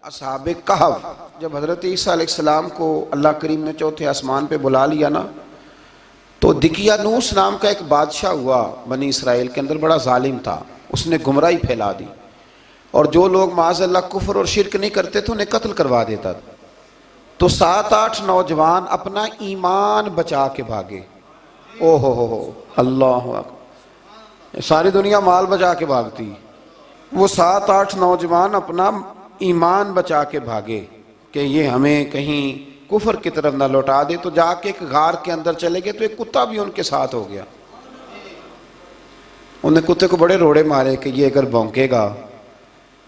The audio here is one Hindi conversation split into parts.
असहाबे कहफ जब हज़रत ईसा अलैहिस्सलाम को अल्लाह करीम ने चौथे आसमान पे बुला लिया ना, तो दिकियानूस नाम का एक बादशाह हुआ बनी इसराइल के अंदर, बड़ा जालिम था। उसने गुमराही फैला दी और जो लोग माज़अल्लाह कुफ्र और शिरक नहीं करते थे उन्हें कत्ल करवा देता था। तो 7-8 नौजवान अपना ईमान बचा के भागे। ओ हो अल्लाह अकबर। सारी दुनिया माल बचा के भागती, वो 7-8 नौजवान अपना ईमान बचा के भागे कि ये हमें कहीं कुफर की तरफ ना लौटा दे। तो जाके एक गार के अंदर चले गए, तो एक कुत्ता भी उनके साथ हो गया। उन्हें कुत्ते को बड़े रोड़े मारे कि ये अगर भौंकेगा,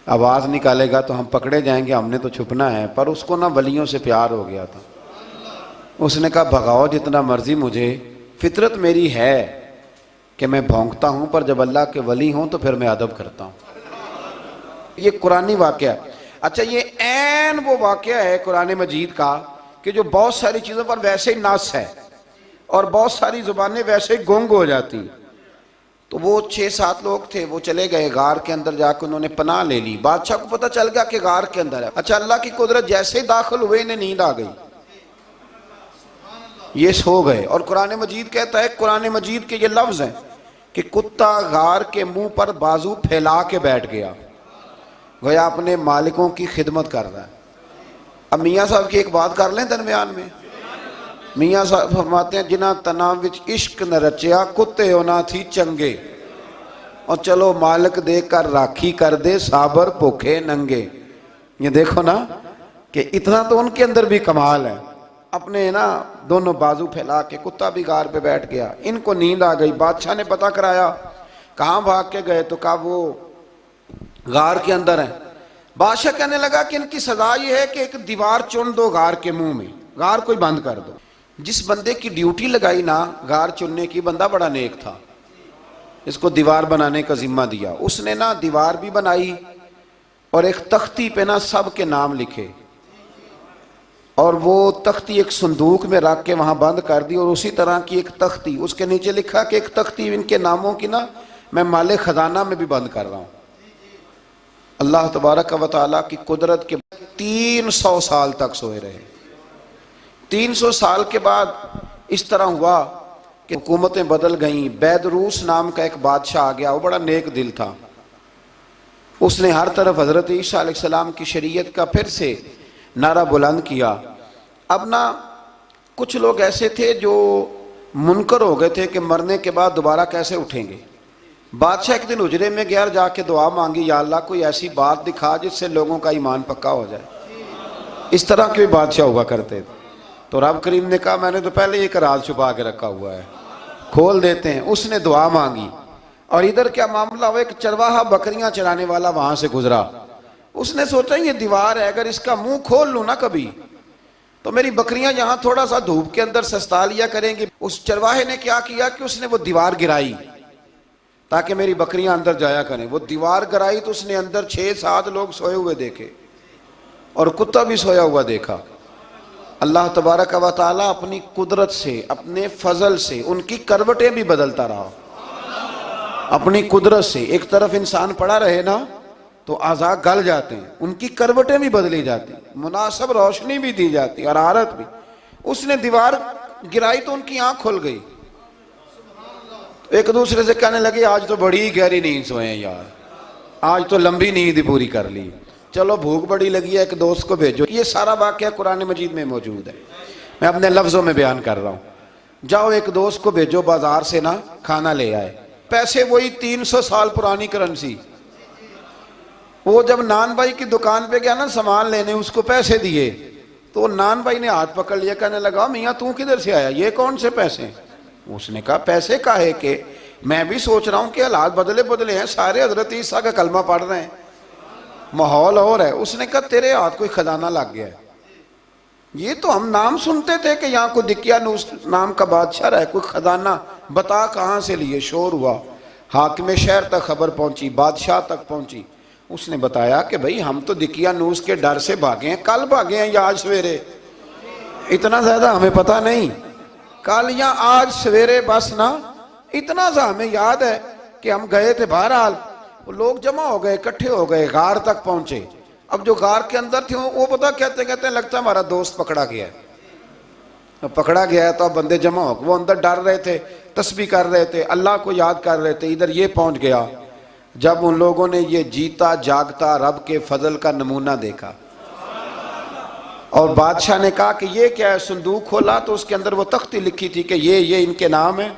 आवाज़ निकालेगा तो हम पकड़े जाएंगे, हमने तो छुपना है। पर उसको ना वलियों से प्यार हो गया था। उसने कहा भगाओ जितना मर्जी मुझे, फितरत मेरी है कि मैं भौंकता हूँ, पर जब अल्लाह के वली हों तो फिर मैं अदब करता हूँ। ये कुरानी वाक़या। अच्छा, ये ऐन वो वाक़या है कुरान मजीद का कि जो बहुत सारी चीज़ों पर वैसे ही नास है और बहुत सारी ज़ुबानें वैसे ही गुंग हो जाती। तो वो 6-7 लोग थे, वो चले गए गार के अंदर, जाकर उन्होंने पनाह ले ली। बादशाह को पता चल गया कि गार के अंदर है। अच्छा, अल्लाह की कुदरत, जैसे ही दाखिल हुए इन्हें नींद आ गई, ये सो गए। और कुरान मजीद कहता है, कुरान मजीद के ये लफ्ज़ हैं कि कुत्ता गार के मुंह पर बाजू फैला के बैठ गया, गोया अपने मालिकों की खिदमत कर रहा है। अब मियाँ साहब की एक बात कर लें दरमियान में। मियाँ साहब फरमाते हैं, जिन्हां तना विच इश्क न रचिया, कुत्ते होना थी चंगे, और चलो मालिक देकर राखी कर दे, साबर भूखे नंगे। ये देखो ना कि इतना तो उनके अंदर भी कमाल है। अपने ना दोनों बाजू फैला के, कुत्ता भी गार पे बैठ गया। इनको नींद आ गई। बादशाह ने पता कराया, कहाँ भाग के गए? तो कहा वो गार के अंदर है। बादशाह कहने लगा कि इनकी सजा ये है कि एक दीवार चुन दो गार के मुंह में, गार कोई बंद कर दो। जिस बंदे की ड्यूटी लगाई ना गार चुनने की, बंदा बड़ा नेक था, इसको दीवार बनाने का जिम्मा दिया। उसने ना दीवार भी बनाई और एक तख्ती पे ना सब के नाम लिखे, और वो तख्ती एक संदूक में रख के वहां बंद कर दी। और उसी तरह की एक तख्ती, उसके नीचे लिखा कि एक तख्ती इनके नामों की ना मैं माले खजाना में भी बंद कर रहा हूं। अल्लाह तबारक व तआला की कुदरत के 300 साल तक सोए रहे। 300 साल के बाद इस तरह हुआ कि हुकूमतें बदल गईं। बैदरूस नाम का एक बादशाह आ गया, वो बड़ा नेक दिल था। उसने हर तरफ हज़रत ईसा अलैहिस्सलाम की शरीयत का फिर से नारा बुलंद किया। अब ना कुछ लोग ऐसे थे जो मुनकर हो गए थे कि मरने के बाद दोबारा कैसे उठेंगे। बादशाह एक दिन उजरे में गया, जाके दुआ मांगी, या अल्लाह कोई ऐसी बात दिखा जिससे लोगों का ईमान पक्का हो जाए। इस तरह के भी बादशाह हुआ करते थे। तो रब करीम ने कहा, मैंने तो पहले एक राज छुपा के रखा हुआ है, खोल देते हैं। उसने दुआ मांगी और इधर क्या मामला हुआ, एक चरवाहा बकरियां चराने वाला वहां से गुजरा। उसने सोचा ये दीवार है, अगर इसका मुंह खोल लूं ना कभी, तो मेरी बकरियां यहाँ थोड़ा सा धूप के अंदर सस्ता लिया करेंगी। उस चरवाहे ने क्या किया कि उसने वो दीवार गिराई ताकि मेरी बकरियां अंदर जाया करें। वो दीवार गिराई तो उसने अंदर 6-7 लोग सोए हुए देखे और कुत्ता भी सोया हुआ देखा। अल्लाह तबारक व तआला अपनी कुदरत से, अपने फजल से उनकी करवटें भी बदलता रहा। अपनी कुदरत से एक तरफ इंसान पड़ा रहे ना तो आज़ा गल जाते हैं, उनकी करवटें भी बदली जाती, मुनासिब रोशनी भी दी जाती और आरत भी। उसने दीवार गिराई तो उनकी आंख खुल गई। एक दूसरे से कहने लगे, आज तो बड़ी गहरी नींद सोए हैं यार, आज तो लंबी नींद पूरी कर ली, चलो भूख बड़ी लगी है, एक दोस्त को भेजो। ये सारा वाक़या कुरान मजीद में मौजूद है, मैं अपने लफ्ज़ों में बयान कर रहा हूँ। जाओ एक दोस्त को भेजो बाजार से ना खाना ले आए, पैसे वही 300 साल पुरानी करेंसी। वो जब नान भाई की दुकान पे गया ना सामान लेने, उसको पैसे दिए तो नान भाई ने हाथ पकड़ लिया, कहने लगा, मियाँ तू किधर से आया, ये कौन से पैसे? उसने कहा, पैसे काहे के, मैं भी सोच रहा हूँ कि हालात बदले बदले हैं, सारे हजरत ईसा का कलमा पढ़ रहे हैं, माहौल और है। उसने कहा, तेरे हाथ कोई खजाना लग गया है। ये तो हम नाम सुनते थे कि यहाँ कोई दिकियानूस नाम का बादशाह है, कोई खजाना, बता कहाँ से लिए। शोर हुआ, हाकिम शहर तक खबर पहुंची, बादशाह तक पहुंची। उसने बताया कि भाई हम तो दिकियानूस के डर से भागे हैं, कल भागे हैं या आज सवेरे, इतना ज्यादा हमें पता नहीं, कल या आज सवेरे बस ना। इतना सा हमें याद है कि हम गए थे, बहरहाल लोग जमा हो गए, इकट्ठे हो गए, गार तक पहुंचे। अब जो गार के अंदर थे वो पता कहते कहते लगता है हमारा दोस्त पकड़ा गया है। अब पकड़ा गया है तो अब बंदे जमा हो, वो अंदर डर रहे थे, तस्बीह कर रहे थे, अल्लाह को याद कर रहे थे। इधर ये पहुंच गया जब उन लोगों ने ये जीता जागता रब के फजल का नमूना देखा और बादशाह ने कहा कि ये क्या है। संदूक खोला तो उसके अंदर वो तख्ती लिखी थी कि ये इनके नाम है,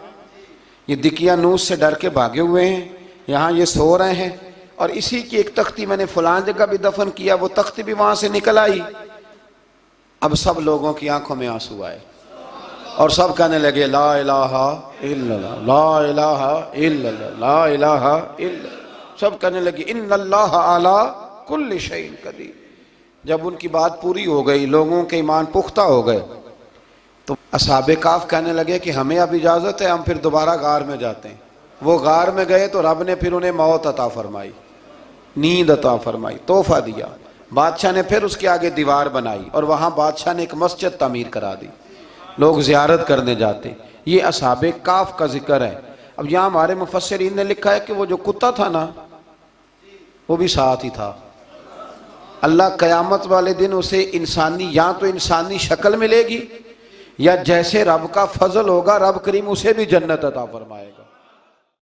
ये दिकियानूस से डर के भागे हुए हैं, यहाँ ये सो रहे हैं, और इसी की एक तख्ती मैंने फलां जगह भी दफन किया, वो तख्ती भी वहां से निकल आई। अब सब लोगों की आंखों में आंसू आए और सब कहने लगे ला इलाहा इल्लल्लाह, ला इलाहा इल्लल्लाह, ला इलाहा इल्लल्लाह। सब कहने लगे इन्नल्लाह अला कुल्ली शैइन कदीर। जब उनकी बात पूरी हो गई, लोगों के ईमान पुख्ता हो गए, तो असहाबे काफ कहने लगे कि हमें अब इजाज़त है, हम फिर दोबारा गार में जाते हैं। वो गार में गए तो रब ने फिर उन्हें मौत अता फरमाई, नींद अता फरमाई, तोहफा दिया। बादशाह ने फिर उसके आगे दीवार बनाई और वहाँ बादशाह ने एक मस्जिद तामीर करा दी, लोग ज़ियारत करने जाते। ये असहाबे काफ का जिक्र है। अब यहाँ हमारे मुफस्सिरीन ने लिखा है कि वो जो कुत्ता था ना, वो भी साथ ही था। अल्लाह क़यामत वाले दिन उसे इंसानी, या तो इंसानी शक्ल मिलेगी या जैसे रब का फजल होगा रब करीम उसे भी जन्नत अता फरमाएगा।